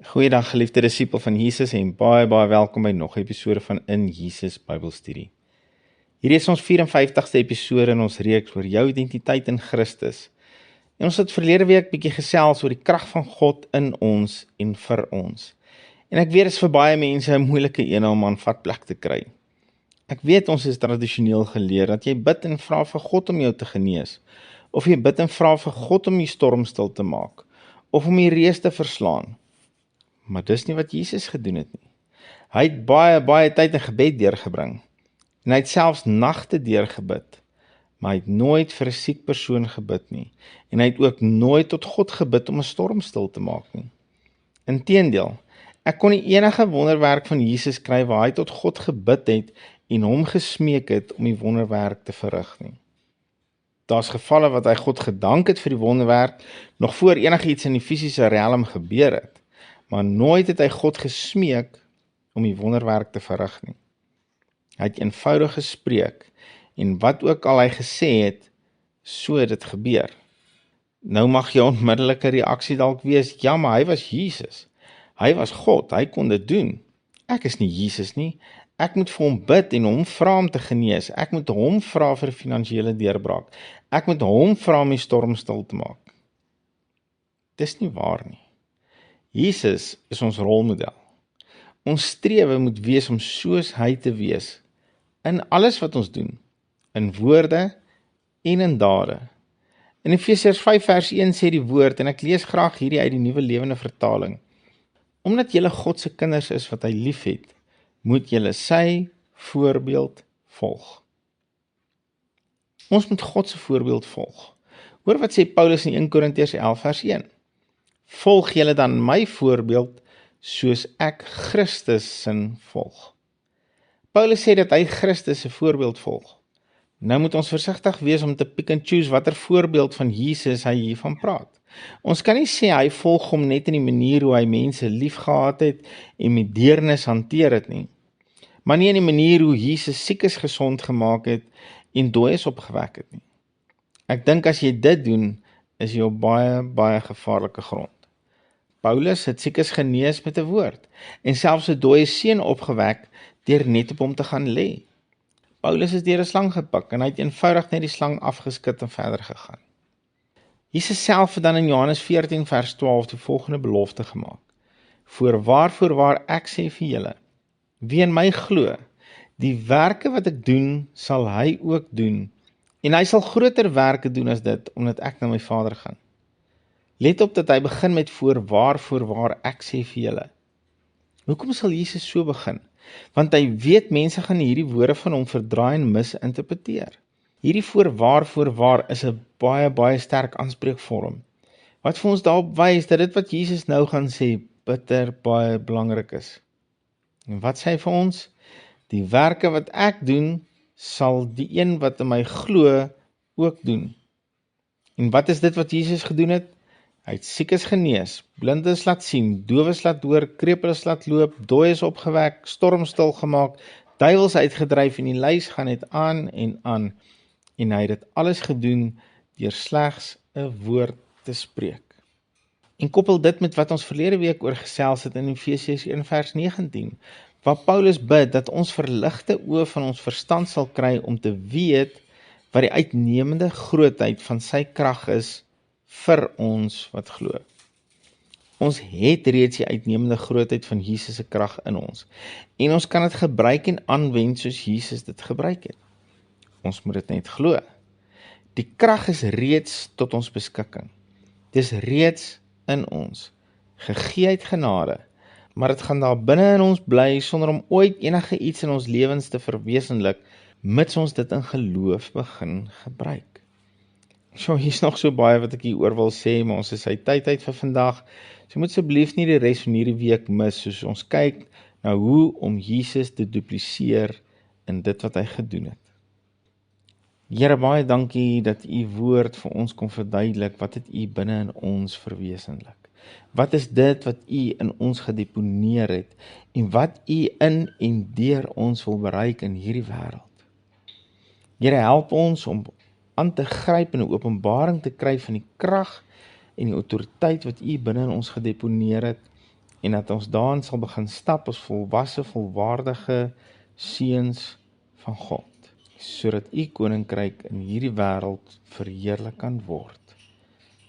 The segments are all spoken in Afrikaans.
Goeiedag geliefde disipel van Jesus en baie welkom by nog 'n episode van In Jesus Bybelstudie. Hierdie is ons 54ste episode in ons reeks oor jou identiteit in Christus. En ons het verlede week bietjie gesels oor die krag van God in ons en vir ons. En ek weet dit is vir baie mense 'n moeilike een om aan vatplek te kry. Ek weet ons is tradisioneel geleer dat jy bid en vra vir God om jou te genees, of jy bid en vra vir God om die storm stil te maak, of om die reus te verslaan. Maar dis nie wat Jesus gedoen het nie. Hy het baie tyd in gebed deurgebring. En hy het selfs nagte deurgebid. Maar hy het nooit vir 'n siek persoon gebid nie. En hy het ook nooit tot God gebid om 'n storm stil te maak nie. Inteendeel, ek kon nie enige wonderwerk van Jesus kry waar hy tot God gebid het en hom gesmeek het om die wonderwerk te verrig nie. Daar's gevalle wat hy God gedank het vir die wonderwerk, nog voor enigiets in die fisiese riem gebeur het. Maar nooit het hy God gesmeek om die wonderwerk te verrig nie. Hy het eenvoudig gespreek, en wat ook al hy gesê het, so het dit gebeur. Nou mag jou onmiddellike reaksie dalk wees, ja, maar hy was Jesus. Hy was God, hy kon dit doen. Ek is nie Jesus nie. Ek moet vir hom bid en hom vra om te genees. Ek moet hom vra vir finansiële deurbraak. Ek moet hom vra om die storm stil te maak. Dis nie waar nie. Jesus is ons rolmodel. Ons strewe moet wees om soos hy te wees, in alles wat ons doen, in woorde en in dade. In Efesiërs 5 vers 1 sê die woord, en ek lees graag hierdie uit die Nuwe Lewende Vertaling. Omdat julle God se kinders is wat hy liefhet, moet julle sy voorbeeld volg. Ons moet God se voorbeeld volg. Hoor wat sê Paulus in 1 Korintiërs 11 vers 1. Volg julle dan my voorbeeld, soos ek Christus sin volg. Paulus sê dat hy Christus se voorbeeld volg. Nou moet ons versigtig wees om te pick and choose watter voorbeeld van Jesus hy hiervan praat. Ons kan nie sê hy volg hom net in die manier hoe hy mense liefgehad het en met deernis hanteer het nie, maar nie in die manier hoe Jesus siekes gesond gemaak het en dooies opgewek het nie. Ek dink as jy dit doen, is jy op baie gevaarlike grond. Paulus het siekes genees met 'n woord, en selfs 'n dooie seun opgewek deur net op hom te gaan lê. Paulus is deur 'n slang gepik, en hy het eenvoudig net die slang afgeskit en verder gegaan. Jesus self het dan in Johannes 14 vers 12 die volgende belofte gemaak. Voorwaar ek sê vir julle, wie in my glo, die werke wat ek doen, sal hy ook doen, en hy sal groter werke doen as dit, omdat ek na my Vader gaan. Let op dat hy begin met voorwaar ek sê vir julle. Hoekom sal Jesus so begin? Want hy weet mense gaan hierdie woorde van hom verdraai en misinterpreteer. Hierdie voorwaar is 'n baie sterk aanspreekvorm. Wat vir ons daarop wys dat dit wat Jesus nou gaan sê, bitter baie belangrik is. En wat sê hy vir ons? Die werke wat ek doen, sal die een wat in my glo ook doen. En wat is dit wat Jesus gedoen het? Hy het siekes genees, blindes laat sien, dowes laat hoor, krepeles laat loop, dooies opgewek, storm stil gemaak, duiwels uitgedryf en die lys gaan net aan en aan. En hy het dit alles gedoen deur slegs 'n woord te spreek. En koppel dit met wat ons verlede week oor gesels het in Efesiërs 1 vers 19, waar Paulus bid dat ons verligte oë van ons verstand sal kry om te weet wat die uitnemende grootheid van sy krag is vir ons wat glo. Ons het reeds die uitnemende grootheid van Jesus se krag in ons, en ons kan dit gebruik en aanwend soos Jesus dit gebruik het. Ons moet dit net glo. Die krag is reeds tot ons beskikking. Dis reeds in ons, gegee uit genade, maar dit gaan daar binne in ons bly sonder om ooit enige iets in ons lewens te verwesenlik, mits ons dit in geloof begin gebruik. So, hier is nog so baie wat ek hieroor wil sê, maar ons is uit tyd uit vir vandag, so moet asseblief nie die res van hierdie week mis, soos ons kyk na hoe om Jesus te dupliseer in dit wat hy gedoen het. Here, baie dankie dat u woord vir ons kon verduidelik, wat het u binne in ons verwesenlik. Wat is dit wat u in ons gedeponeer het, en wat u in en deur ons wil bereik in hierdie wêreld. Here, help ons om aan te gryp en 'n openbaring te kry van die krag en die autoriteit wat u binne in ons gedeponeer het, en dat ons daarin sal begin stap as volwasse, volwaardige seuns van God, sodat U koninkryk in hierdie wêreld verheerlik kan word.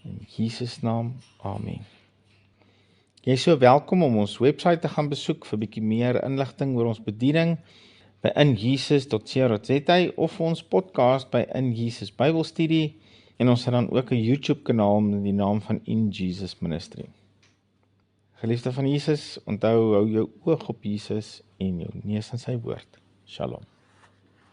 In Jesus naam, amen. Jy is so welkom om ons webwerf te gaan besoek vir bietjie meer inligting oor ons bediening by injesus.co.za of ons podcast by In Jesus Bybelstudie, en ons het dan ook 'n YouTube kanaal met die naam van In Jesus Ministry. Geliefde van Jesus, onthou, hou jou oog op Jesus en jou neus in sy woord. Shalom.